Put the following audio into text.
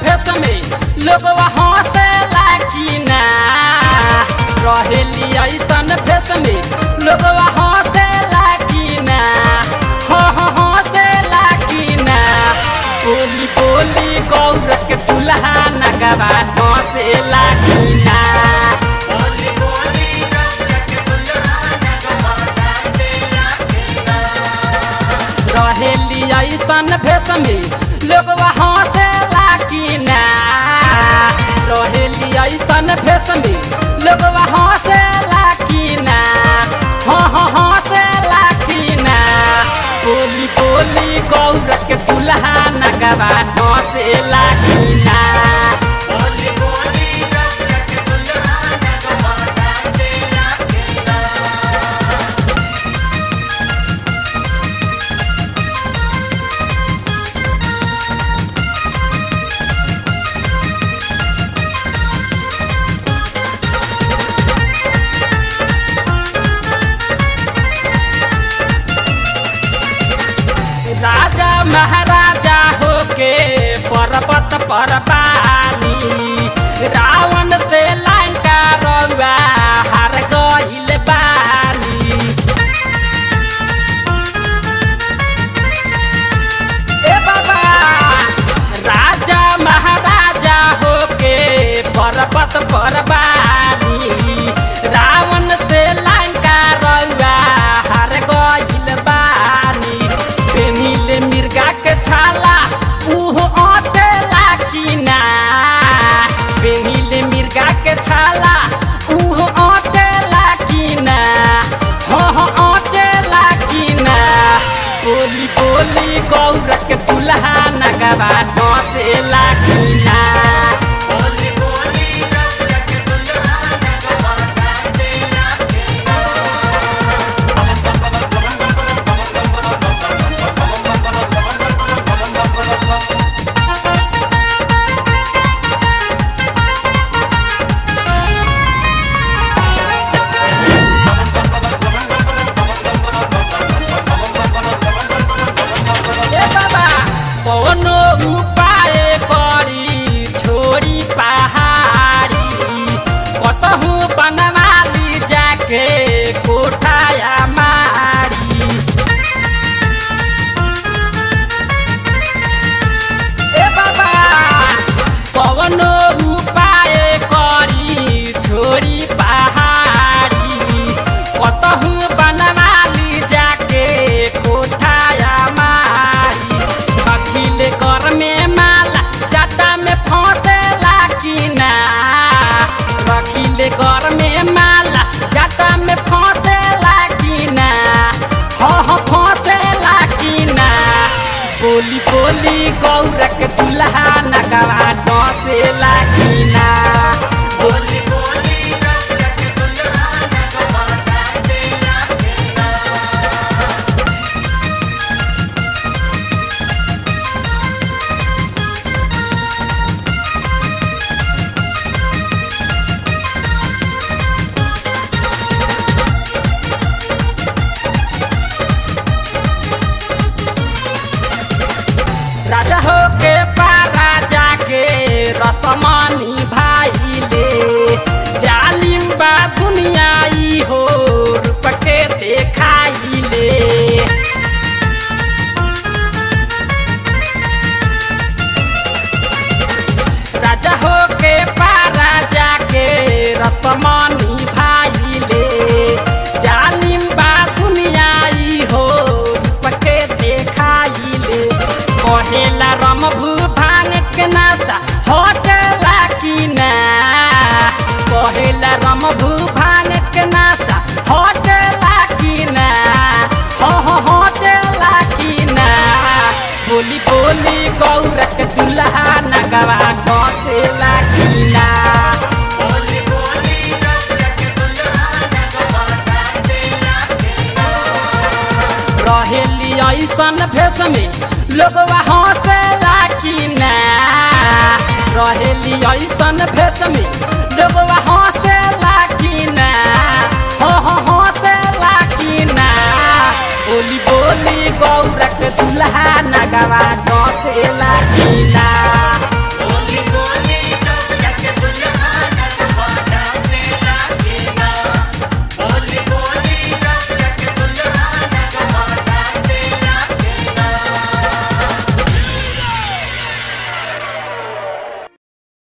भेष में लोगवा हंसेला कि ना। रहेली ऐसन भेष में लोगवा हंसेला कि ना। हंसेला कि ना। बोली बोली गौर के दुल्हा नगवा हंसेला कि ना। रहेली ऐसन भेष में लोगवा हंसेला कि ना। रहेली ऐसन भेष में लोगवा हंसेला कि ना। हंसेला कि ना। बोली बोली गौर के दुल्हा नगवा हंसेला कि ना। राजा महाराजा होके पर्वत पर बानी। रावण से लंका रउआ हार गइल बानी। ए बाबा राजा महाराजा होके पर्वत पर बानी। रावण से लंका रउआ हार गइल बानी। पेनिले मिर्गा के छाला उहो अटेला कि ना। पेनिले मिर्गा के छाला उहो अटेला कि ना। अटेला कि ना। बोली बोली गौर के दुल्हा नगवा हंसेला कि ना। कौनो उपाय करी छोड़ी पहाड़ी। कतहु बनवाली जाके कोठाया मारी। ए बाबा कौनो उपाय करी छोड़ी पहाड़ी। कतहु बनवाली जाके कोठाया मारी। अखिले घर में माला जाता में फंसेला कि ना। अखिले घर में माला जाता में फंसेला कि ना। फंसेला कि ना। बोली बोली गौर के दुल्हा नगवा हंसेला कि ना। बोली बोली गौर के दुल्हा नगवा हंसेला कि ना। राजा होके राजा के रसमानी भाईले। जालिम बा दुनिया ई हो रूप के देखाइले। राजा होके राजा के रसमानी भाईले। जालिम बा दुनिया ई हो रूप के देखाइले। कहेला रमभू भांग के नशा हटेला कि ना। कहेला रमभू भांग के नशा हटेला कि ना। हटेला कि ना। बोली बोली गौर के दुल्हा नगवा हंसेला कि ना। बोली बोली गौर के दुल्हा नगवा हंसेला कि ना। रहेली ऐसन भेष में लोगवा हंसेला कि ना। रहेली ऐसन भेष में लोगवा हंसेला कि ना। हंसेला कि ना। बोली बोली गौर के दुल्हा नगवा हंसेला कि ना।